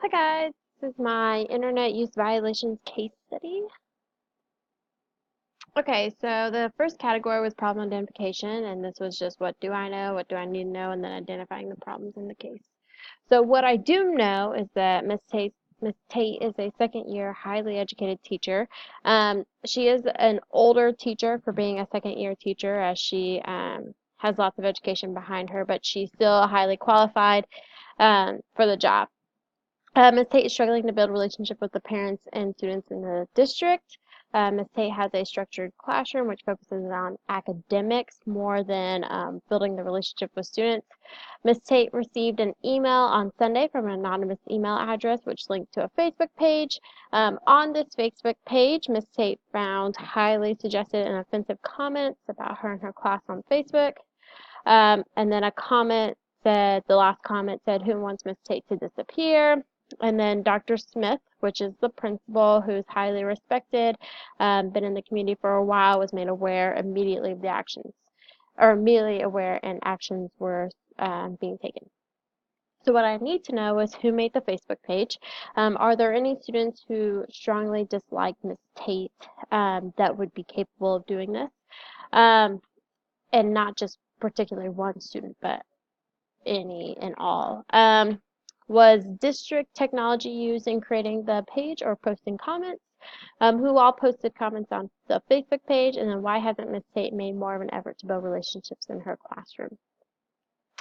Hi guys, this is my internet use violations case study. Okay, so the first category was problem identification, and this was just what do I know, what do I need to know, and then identifying the problems in the case. So what I do know is that Miss Tate is a second year highly educated teacher. She is an older teacher for being a second year teacher as she has lots of education behind her, but she's still highly qualified for the job. Ms. Tate is struggling to build a relationship with the parents and students in the district. Ms. Tate has a structured classroom which focuses on academics more than building the relationship with students. Ms. Tate received an email on Sunday from an anonymous email address which linked to a Facebook page. On this Facebook page, Ms. Tate found highly suggested and offensive comments about her and her class on Facebook. And then the last comment said, "Who wants Miss Tate to disappear?" And then Dr. Smith, which is the principal who's highly respected, been in the community for a while, was made aware immediately of the actions, or immediately aware and actions were being taken. So what I need to know is who made the Facebook page. Are there any students who strongly dislike Miss Tate that would be capable of doing this? Um, and not just particularly one student, but any and all. Was district technology used in creating the page or posting comments? Who all posted comments on the Facebook page? And then why hasn't Miss Tate made more of an effort to build relationships in her classroom?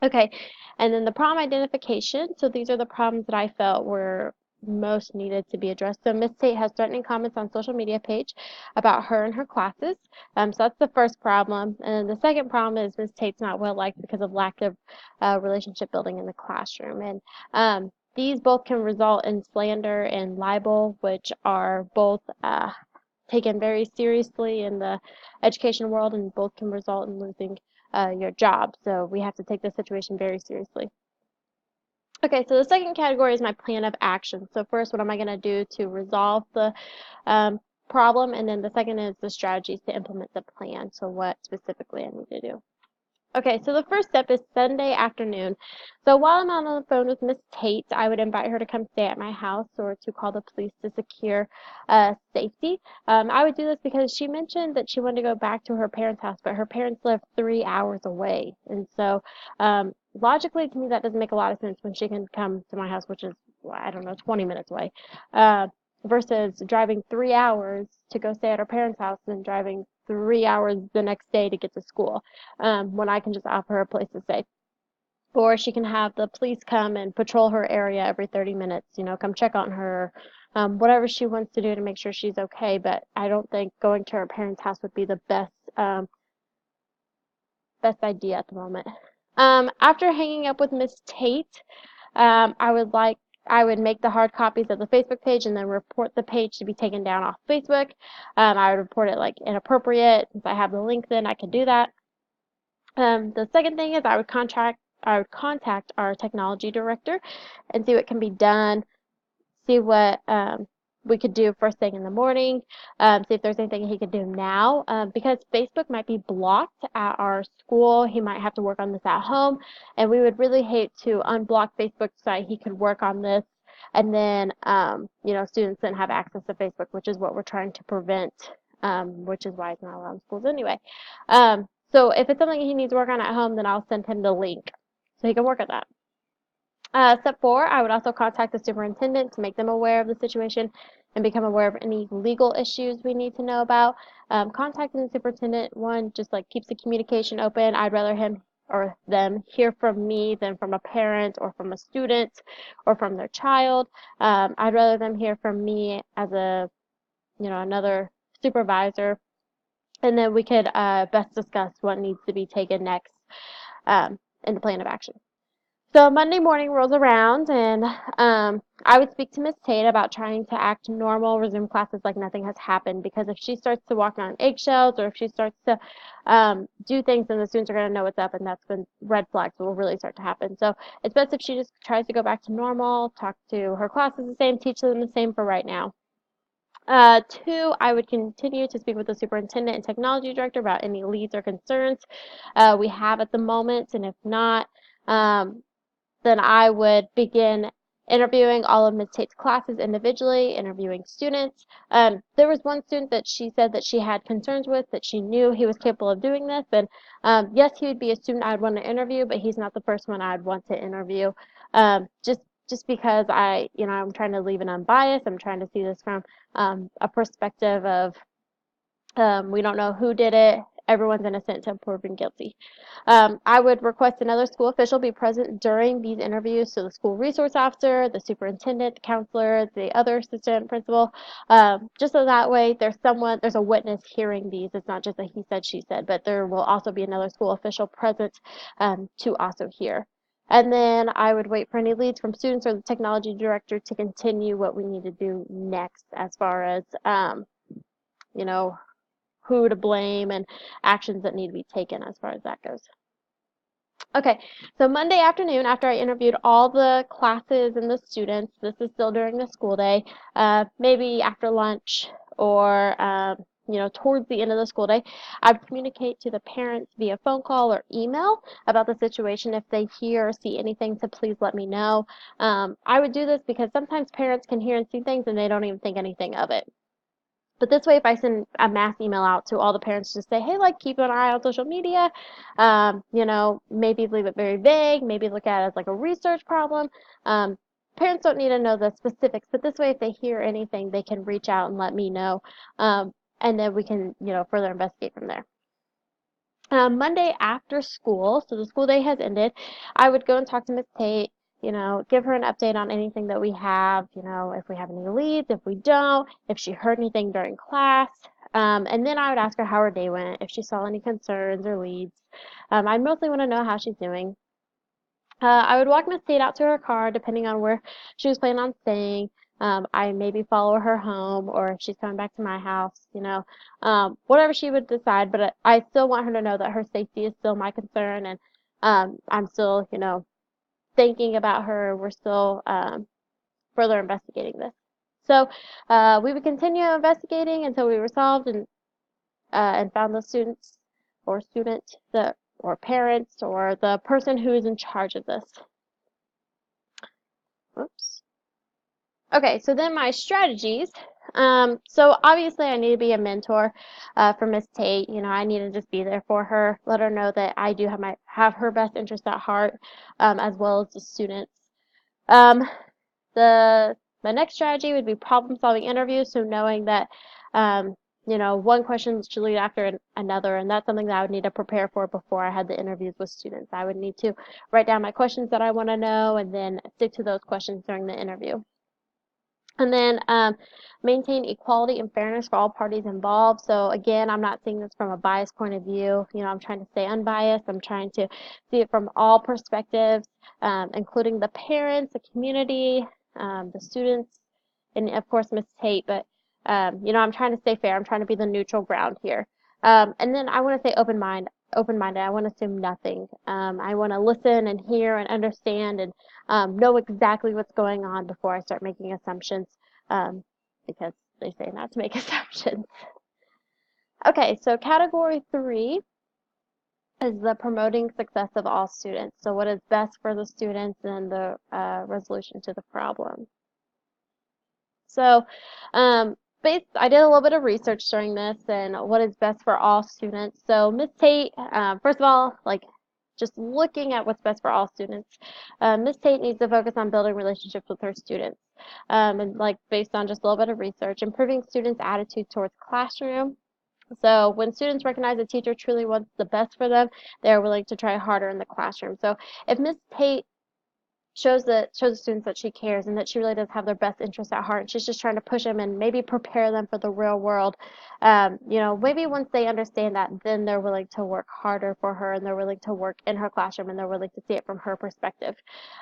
Okay, and then the problem identification. So these are the problems that I felt were most needed to be addressed. So Miss Tate has threatening comments on social media page about her and her classes. So that's the first problem. And the second problem is Miss Tate's not well liked because of lack of relationship building in the classroom. And these both can result in slander and libel, which are both taken very seriously in the education world, and both can result in losing your job. So we have to take this situation very seriously. Okay, so the second category is my plan of action. So first, what am I going to do to resolve the um, problem? And then the second is the strategies to implement the plan. So what specifically I need to do. Okay, so the first step is Sunday afternoon. So while I'm on the phone with Miss Tate, I would invite her to come stay at my house or to call the police to secure safety. I would do this because she mentioned that she wanted to go back to her parents' house, but her parents live 3 hours away. And so logically, to me, that doesn't make a lot of sense when she can come to my house, which is, I don't know, 20 minutes away, versus driving 3 hours to go stay at her parents' house and driving 3 hours the next day to get to school, when I can just offer her a place to stay. Or she can have the police come and patrol her area every 30 minutes, come check on her, whatever she wants to do to make sure she's okay. But I don't think going to her parents' house would be the best idea at the moment. After hanging up with Miss Tate, I would make the hard copies of the Facebook page and then report the page to be taken down off Facebook. I would report it like inappropriate. Since I have the link, then I can do that. The second thing is I would contact our technology director and see what can be done, see what we could do first thing in the morning, see if there's anything he could do now. Because Facebook might be blocked at our school, he might have to work on this at home, and we would really hate to unblock Facebook so that he could work on this, and then students didn't have access to Facebook, which is what we're trying to prevent, which is why it's not allowed in schools anyway. So if it's something he needs to work on at home, then I'll send him the link so he can work on that. Step 4, I would also contact the superintendent to make them aware of the situation and become aware of any legal issues we need to know about. Contacting the superintendent, one, just like keeps the communication open. I'd rather him or them hear from me than from a parent or from a student or from their child. I'd rather them hear from me as another supervisor, and then we could best discuss what needs to be taken next in the plan of action. So Monday morning rolls around, and I would speak to Miss Tate about trying to act normal, resume classes like nothing has happened. Because if she starts to walk on eggshells, or if she starts to do things, then the students are going to know what's up, and that's when red flags will really start to happen. So it's best if she just tries to go back to normal, talk to her classes the same, teach them the same for right now. 2, I would continue to speak with the superintendent and technology director about any leads or concerns we have at the moment, and if not, then I would begin interviewing all of Ms. Tate's classes individually, interviewing students. There was one student that she said that she had concerns with, that she knew he was capable of doing this, and yes, he would be a student I'd want to interview, but he's not the first one I'd want to interview. Just because I'm trying to leave it unbiased. I'm trying to see this from a perspective of we don't know who did it. Everyone's innocent until proven guilty. I would request another school official be present during these interviews, so the school resource officer, the superintendent, the counselor, the other assistant principal, just so that way there's a witness hearing these. It's not just a he said, she said, but there will also be another school official present to also hear. And then I would wait for any leads from students or the technology director to continue what we need to do next as far as, you know, who to blame and actions that need to be taken as far as that goes. Okay, so Monday afternoon, after I interviewed all the classes and the students, this is still during the school day, maybe after lunch or towards the end of the school day, I'd communicate to the parents via phone call or email about the situation. If they hear or see anything, to please let me know. I would do this because sometimes parents can hear and see things and they don't even think anything of it. But this way, if I send a mass email out to all the parents to say, hey, like, keep an eye on social media, maybe leave it very vague, maybe look at it as like a research problem. Um, Parents don't need to know the specifics, but this way, if they hear anything, they can reach out and let me know, and then we can, further investigate from there. Monday after school, so the school day has ended, I would go and talk to Miss Tate, give her an update on anything that we have, if we have any leads, if we don't, if she heard anything during class. And then I would ask her how her day went, if she saw any concerns or leads. I mostly want to know how she's doing. I would walk Miss Tate out to her car, depending on where she was planning on staying. I maybe follow her home, or if she's coming back to my house, whatever she would decide. But I still want her to know that her safety is still my concern, and I'm still, thinking about her. We're still further investigating this. So we would continue investigating until we resolved and found the students or student or parents or the person who is in charge of this. Oops. Okay, so then my strategies. So obviously I need to be a mentor for Miss Tate. I need to just be there for her, let her know that I do have her best interest at heart, as well as the students. Um, my next strategy would be problem solving interviews. So knowing that, one question should lead after another, and that's something that I would need to prepare for before I had the interviews with students. I would need to write down my questions that I want to know and then stick to those questions during the interview. And then maintain equality and fairness for all parties involved. So again, I'm not seeing this from a biased point of view. I'm trying to stay unbiased. I'm trying to see it from all perspectives, including the parents, the community, the students, and of course Miss Tate. But I'm trying to stay fair. I'm trying to be the neutral ground here. And then I want to stay open-minded. I want to assume nothing. I want to listen and hear and understand and know exactly what's going on before I start making assumptions, because they say not to make assumptions. Okay, so category 3 is the promoting success of all students. So what is best for the students and the resolution to the problem. So I did a little bit of research during this and what is best for all students. So Miss Tate, first of all, just looking at what's best for all students, Miss Tate needs to focus on building relationships with her students. And based on just a little bit of research, improving students' attitude towards classroom. So when students recognize a teacher truly wants the best for them, they're willing to try harder in the classroom. So if Miss Tate shows the students that she cares and that she really does have their best interests at heart. She's just trying to push them and maybe prepare them for the real world. Maybe once they understand that, then they're willing to work harder for her and they're willing to work in her classroom and they're willing to see it from her perspective.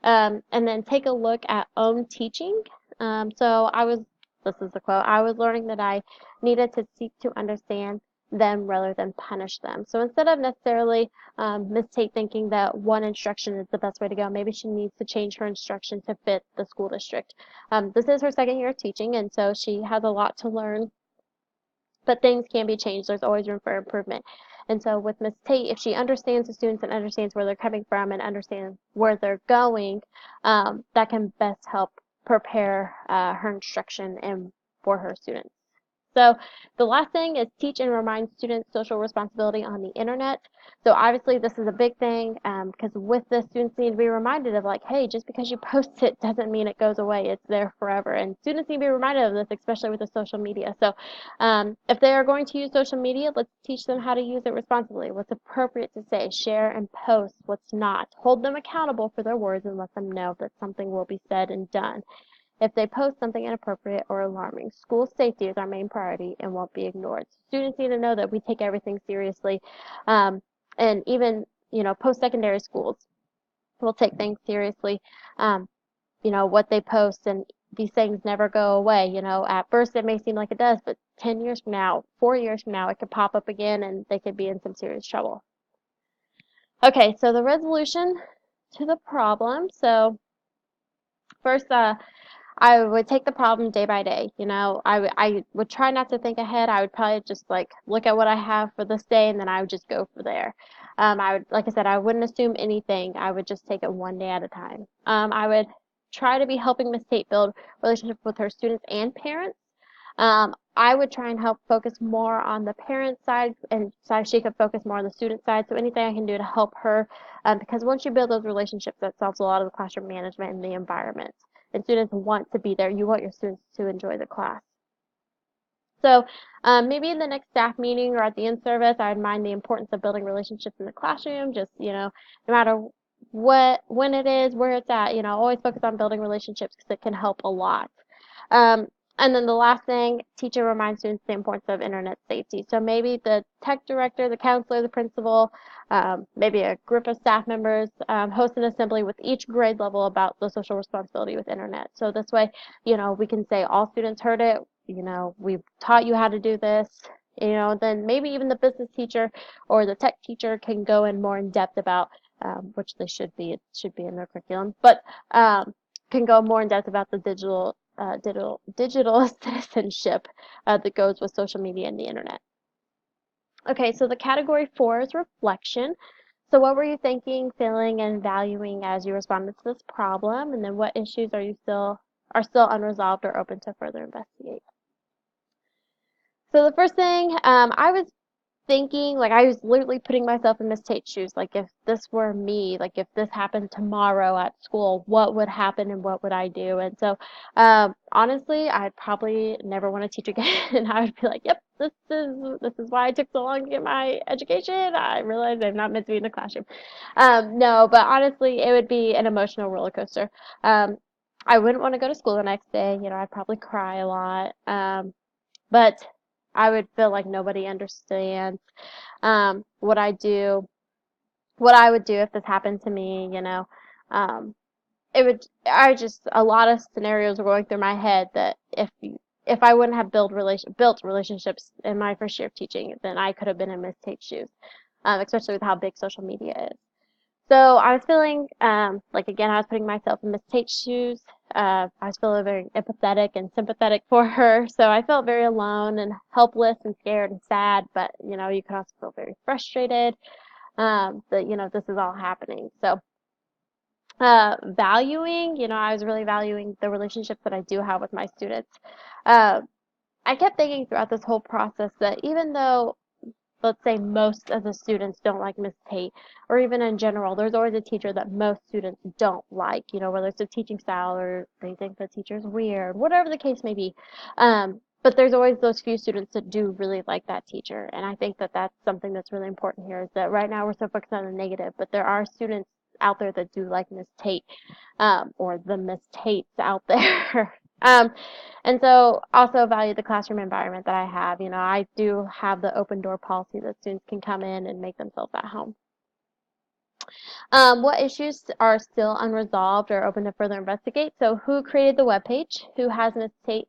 And then take a look at own teaching. This is the quote, I was learning that I needed to seek to understand them rather than punish them. So instead of necessarily Miss Tate thinking that one instruction is the best way to go, maybe she needs to change her instruction to fit the school district. This is her second year of teaching, and so she has a lot to learn, but things can be changed. There's always room for improvement. And so with Miss Tate, if she understands the students and understands where they're coming from and understands where they're going, that can best help prepare her instruction and for her students. So the last thing is teach and remind students social responsibility on the internet. So obviously this is a big thing because with this, students need to be reminded of like, hey, just because you post it doesn't mean it goes away. It's there forever. And students need to be reminded of this, especially with the social media. So if they are going to use social media, let's teach them how to use it responsibly. What's appropriate to say, share and post, what's not. Hold them accountable for their words and let them know that something will be said and done. If they post something inappropriate or alarming, school safety is our main priority and won't be ignored. Students need to know that we take everything seriously, um, and even post-secondary schools will take things seriously. Um, what they post and these things never go away. At first it may seem like it does, but 10 years from now, 4 years from now, it could pop up again and they could be in some serious trouble. Okay, so the resolution to the problem. So first, I would take the problem day by day. I would try not to think ahead. I would probably just like look at what I have for this day and then I would just go for there. Like I said, I wouldn't assume anything. I would just take it one day at a time. I would try to be helping Miss Tate build relationships with her students and parents. I would try and help focus more on the parent side and so she could focus more on the student side. So anything I can do to help her, because once you build those relationships, that solves a lot of the classroom management and the environment. And students want to be there. You want your students to enjoy the class. So maybe in the next staff meeting or at the end service, I would mind the importance of building relationships in the classroom. Just, no matter when it is, where it's at, always focus on building relationships because it can help a lot. Um, and then the last thing, teacher reminds students the importance of internet safety. So maybe the tech director, the counselor, the principal, maybe a group of staff members host an assembly with each grade level about the social responsibility with internet. So this way, we can say all students heard it. We've taught you how to do this. Then maybe even the business teacher or the tech teacher can go in more in depth about, which they should be. It should be in their curriculum, but can go more in depth about the digital citizenship that goes with social media and the internet. Okay, so the category 4 is reflection. So what were you thinking, feeling, and valuing as you responded to this problem? And then what issues are still unresolved or open to further investigate? So the first thing, I was thinking, like I was literally putting myself in Miss Tate's shoes. Like if this were me, like if this happened tomorrow at school, what would happen and what would I do? And so, honestly, I'd probably never want to teach again. And I would be like, yep, this is why I took so long to get my education. I realized I'm not meant to be in the classroom. No, but honestly, it would be an emotional roller coaster. I wouldn't want to go to school the next day. I'd probably cry a lot. But I would feel like nobody understands what what I would do if this happened to me. Um, a lot of scenarios were going through my head that if I wouldn't have built relationships in my first year of teaching, then I could have been in Miss Tate's shoes, especially with how big social media is. So I was feeling, like again, I was putting myself in Miss Tate's shoes. I was feeling very empathetic and sympathetic for her. So I felt very alone and helpless and scared and sad. But, you could also feel very frustrated, that, this is all happening. So, valuing, I was really valuing the relationships that I do have with my students. Uh, I kept thinking throughout this whole process that even though let's say most of the students don't like Miss Tate, or even in general, there's always a teacher that most students don't like, whether it's a teaching style or they think the teacher's weird, whatever the case may be. But there's always those few students that do really like that teacher. And I think that that's something that's really important here is that right now we're so focused on the negative, but there are students out there that do like Miss Tate, or the Miss Tates out there. Um, and so also value the classroom environment that I have. I do have the open door policy that students can come in and make themselves at home. What issues are still unresolved or open to further investigate? So who created the webpage? Who has Miss Tate,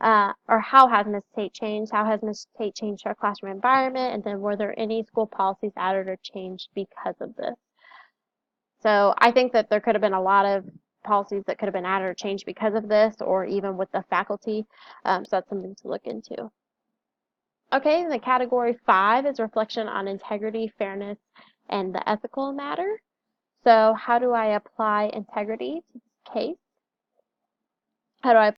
or how has Miss Tate changed? How has Miss Tate changed our classroom environment? And then were there any school policies added or changed because of this? So I think that there could have been a lot of policies that could have been added or changed because of this, or even with the faculty. So that's something to look into. Okay, the category 5 is reflection on integrity, fairness, and the ethical matter. So how do I apply integrity to this case? How do I